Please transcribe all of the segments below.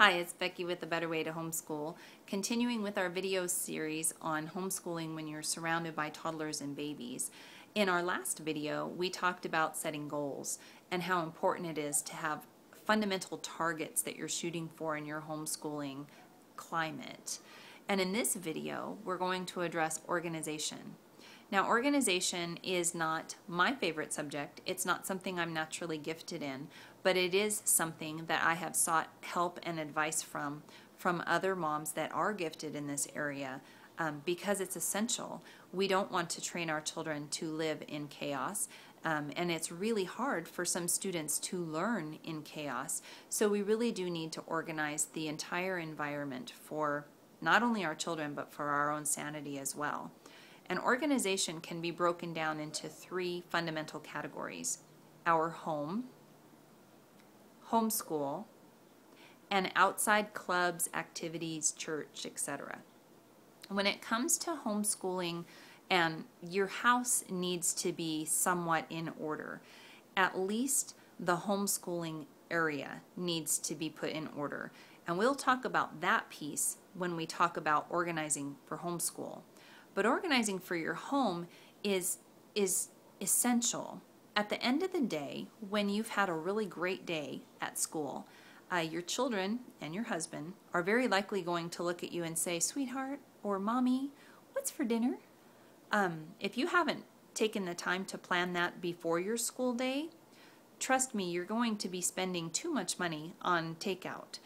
Hi, it's Becky with A Better Way to Homeschool, continuing with our video series on homeschooling when you're surrounded by toddlers and babies. In our last video, we talked about setting goals and how important it is to have fundamental targets that you're shooting for in your homeschooling climate. And in this video, we're going to address organization. Now, organization is not my favorite subject. It's not something I'm naturally gifted in, but it is something that I have sought help and advice from other moms that are gifted in this area because it's essential. We don't want to train our children to live in chaos, and it's really hard for some students to learn in chaos. So we really do need to organize the entire environment for not only our children, but for our own sanity as well. And organization can be broken down into three fundamental categories: our home, homeschool, and outside clubs, activities, church, etc. When it comes to homeschooling, and your house needs to be somewhat in order, at least the homeschooling area needs to be put in order. And we'll talk about that piece when we talk about organizing for homeschool. But organizing for your home is essential. At the end of the day, when you've had a really great day at school, your children and your husband are very likely going to look at you and say, "Sweetheart," or "Mommy, what's for dinner?" If you haven't taken the time to plan that before your school day, trust me, you're going to be spending too much money on takeout.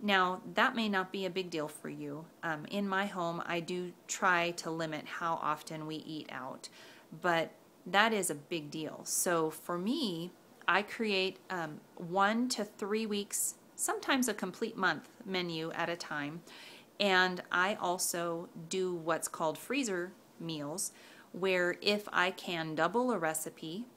Now, that may not be a big deal for you. In my home, I do try to limit how often we eat out, but that is a big deal. So for me, I create 1 to 3 weeks, sometimes a complete month menu at a time, and I also do what's called freezer meals, where if I can double a recipe,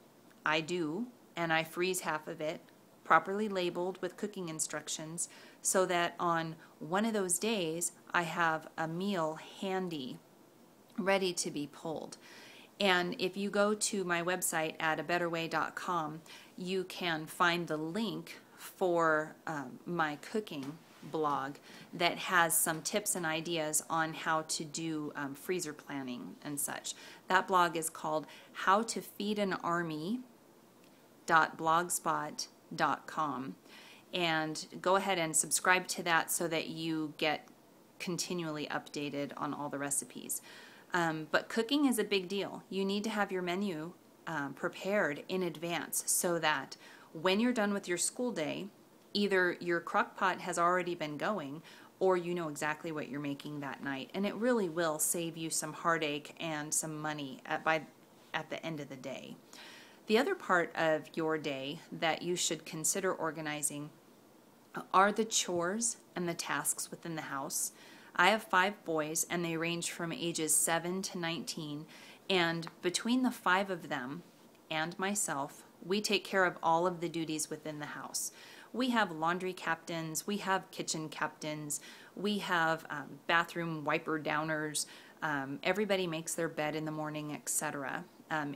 I do, and I freeze half of it, properly labeled with cooking instructions, so that on one of those days I have a meal handy, ready to be pulled. And if you go to my website at abetterway.com, you can find the link for my cooking blog that has some tips and ideas on how to do freezer planning and such. That blog is called howtofeedanarmy.blogspot.com, and go ahead and subscribe to that so that you get continually updated on all the recipes. But cooking is a big deal. You need to have your menu prepared in advance so that when you're done with your school day, either your crock pot has already been going or you know exactly what you're making that night. And it really will save you some heartache and some money at the end of the day. The other part of your day that you should consider organizing are the chores and the tasks within the house. I have 5 boys, and they range from ages 7 to 19, and between the 5 of them and myself, we take care of all of the duties within the house. We have laundry captains, we have kitchen captains, we have bathroom wiper downers, everybody makes their bed in the morning, etc.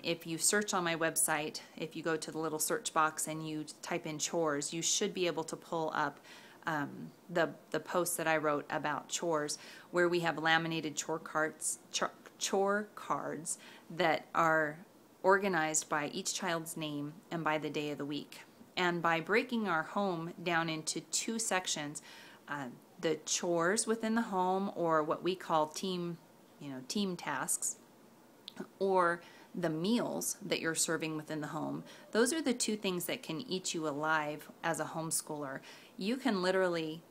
If you search on my website, if you go to the little search box and you type in chores, you should be able to pull up the post that I wrote about chores, where we have laminated chore cards that are organized by each child's name and by the day of the week. And by breaking our home down into 2 sections, the chores within the home, or what we call team tasks, or the meals that you're serving within the home, those are the 2 things that can eat you alive as a homeschooler. You can literally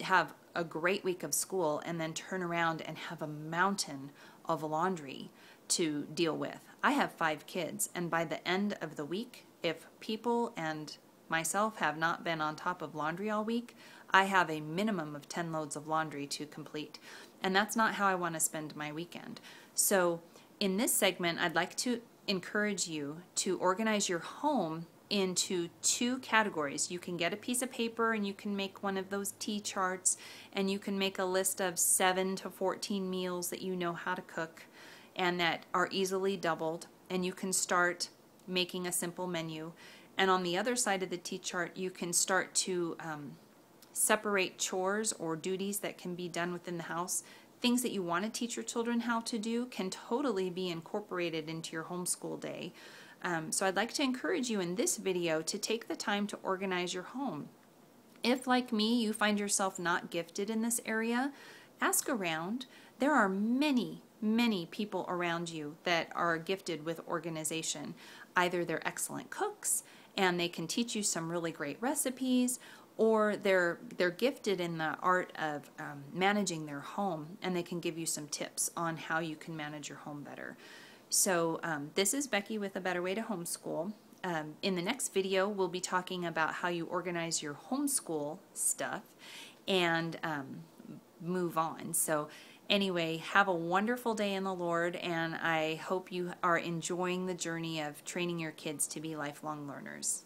have a great week of school and then turn around and have a mountain of laundry to deal with. I have 5 kids, and by the end of the week, if people and myself have not been on top of laundry all week, I have a minimum of 10 loads of laundry to complete. And that's not how I want to spend my weekend. So in this segment, I'd like to encourage you to organize your home into 2 categories. You can get a piece of paper and you can make one of those T-charts, and you can make a list of 7 to 14 meals that you know how to cook and that are easily doubled, and you can start making a simple menu. And on the other side of the T-chart, you can start to separate chores or duties that can be done within the house. Things that you want to teach your children how to do can totally be incorporated into your homeschool day. So I'd like to encourage you in this video to take the time to organize your home. If, like me, you find yourself not gifted in this area, ask around. There are many people around you that are gifted with organization. Either they're excellent cooks and they can teach you some really great recipes, or they're gifted in the art of managing their home, and they can give you some tips on how you can manage your home better. So this is Becky with A Better Way to Homeschool. In the next video, we'll be talking about how you organize your homeschool stuff and move on. So anyway, have a wonderful day in the Lord, and I hope you are enjoying the journey of training your kids to be lifelong learners.